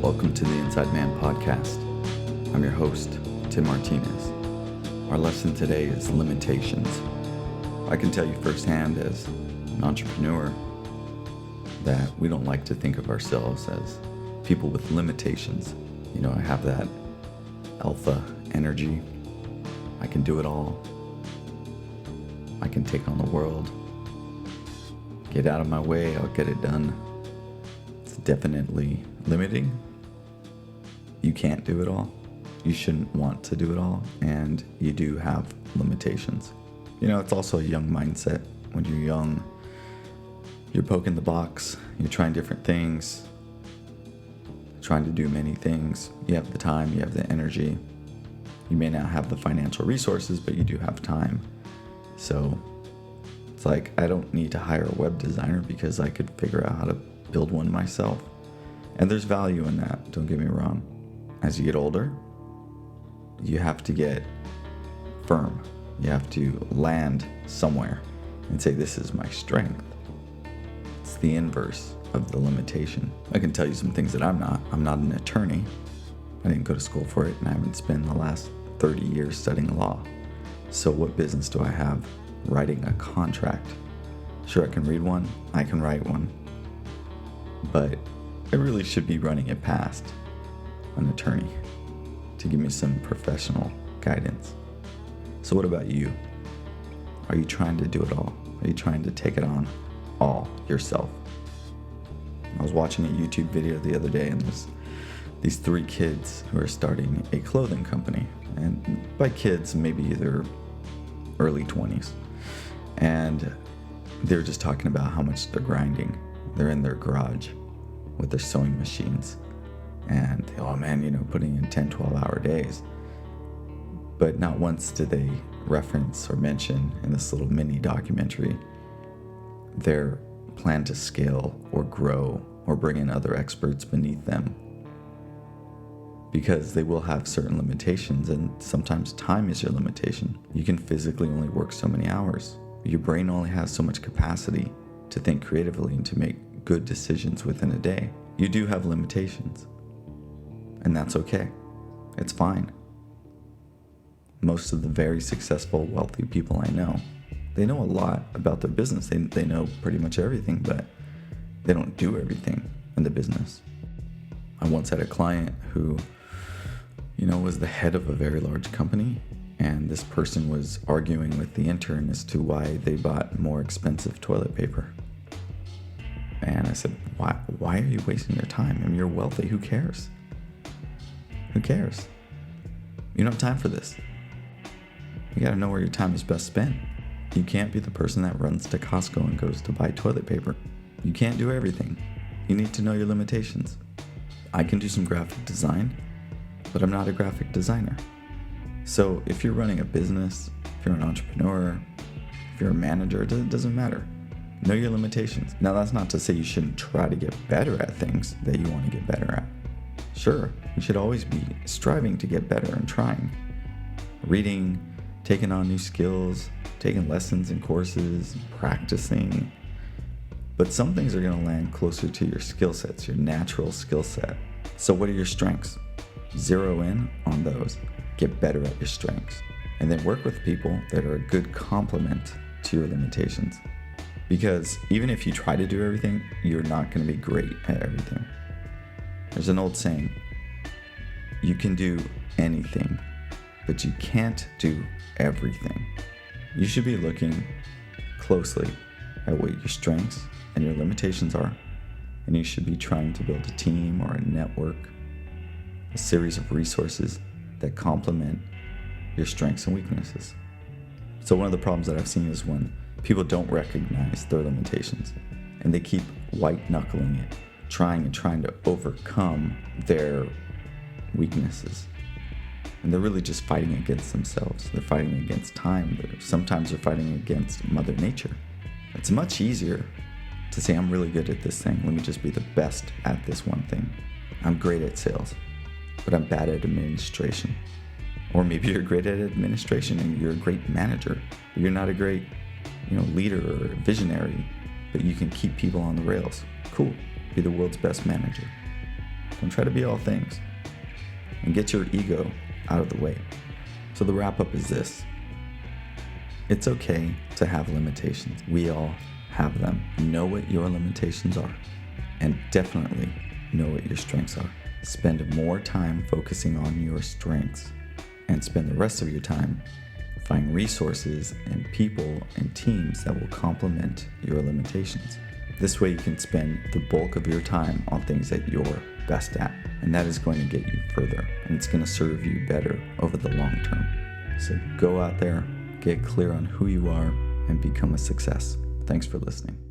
Welcome to the Inside Man podcast. I'm your host, Tim Martinez. Our lesson today is limitations. I can tell you firsthand as an entrepreneur that we don't like to think of ourselves as people with limitations. You know, I have that alpha energy. I can do it all. I can take on the world. Get out of my way, I'll get it done. It's definitely limiting. You can't do it all. You shouldn't want to do it all, and you do have limitations. You know, it's also a young mindset. When you're young, you're poking the box, you're trying different things, trying to do many things. You have the time, you have the energy. You may not have the financial resources, but you do have time. So it's like, I don't need to hire a web designer because I could figure out how to build one myself. And there's value in that, don't get me wrong. As you get older, you have to get firm. You have to land somewhere and say, this is my strength. It's the inverse of the limitation. I can tell you some things that I'm not. I'm not an attorney. I didn't go to school for it, and I haven't spent the last 30 years studying law. So what business do I have writing a contract? Sure, I can read one, I can write one, but I really should be running it past an attorney to give me some professional guidance. So what about you? Are you trying to do it all? Are you trying to take it on all yourself? I was watching a YouTube video the other day, and there's these 3 kids who are starting a clothing company. And by kids, maybe they're early 20s. And they're just talking about how much they're grinding. They're in their garage with their sewing machines. And, oh man, putting in 10, 12-hour days. But not once did they reference or mention in this little mini documentary their plan to scale or grow or bring in other experts beneath them. Because they will have certain limitations, and sometimes time is your limitation. You can physically only work so many hours. Your brain only has so much capacity to think creatively and to make good decisions within a day. You do have limitations. And that's okay. It's fine. Most of the very successful, wealthy people I know, they know a lot about their business. They know pretty much everything, but they don't do everything in the business. I once had a client who, was the head of a very large company, and this person was arguing with the intern as to why they bought more expensive toilet paper. And I said, why are you wasting your time? I mean, you're wealthy. Who cares? Who cares? You don't have time for this. You got to know where your time is best spent. You can't be the person that runs to Costco and goes to buy toilet paper. You can't do everything. You need to know your limitations. I can do some graphic design, but I'm not a graphic designer. So if you're running a business, if you're an entrepreneur, if you're a manager, it doesn't matter. Know your limitations. Now, that's not to say you shouldn't try to get better at things that you want to get better at. Sure, you should always be striving to get better and trying. Reading, taking on new skills, taking lessons and courses, practicing. But some things are going to land closer to your skill sets, your natural skill set. So what are your strengths? Zero in on those. Get better at your strengths. And then work with people that are a good complement to your limitations. Because even if you try to do everything, you're not going to be great at everything. There's an old saying, you can do anything, but you can't do everything. You should be looking closely at what your strengths and your limitations are, and you should be trying to build a team or a network, a series of resources that complement your strengths and weaknesses. So one of the problems that I've seen is when people don't recognize their limitations and they keep white-knuckling it, trying to overcome their weaknesses. And they're really just fighting against themselves. They're fighting against time. Sometimes they're fighting against Mother Nature. It's much easier to say, I'm really good at this thing. Let me just be the best at this one thing. I'm great at sales, but I'm bad at administration. Or maybe you're great at administration and you're a great manager, but you're not a great, leader or visionary, but you can keep people on the rails. Cool. Be the world's best manager. Don't try to be all things. And get your ego out of the way. So the wrap up is this. It's okay to have limitations. We all have them. Know what your limitations are, and definitely know what your strengths are. Spend more time focusing on your strengths, and spend the rest of your time finding resources and people and teams that will complement your limitations. This way you can spend the bulk of your time on things that you're best at, and that is going to get you further, and it's going to serve you better over the long term. So go out there, get clear on who you are, and become a success. Thanks for listening.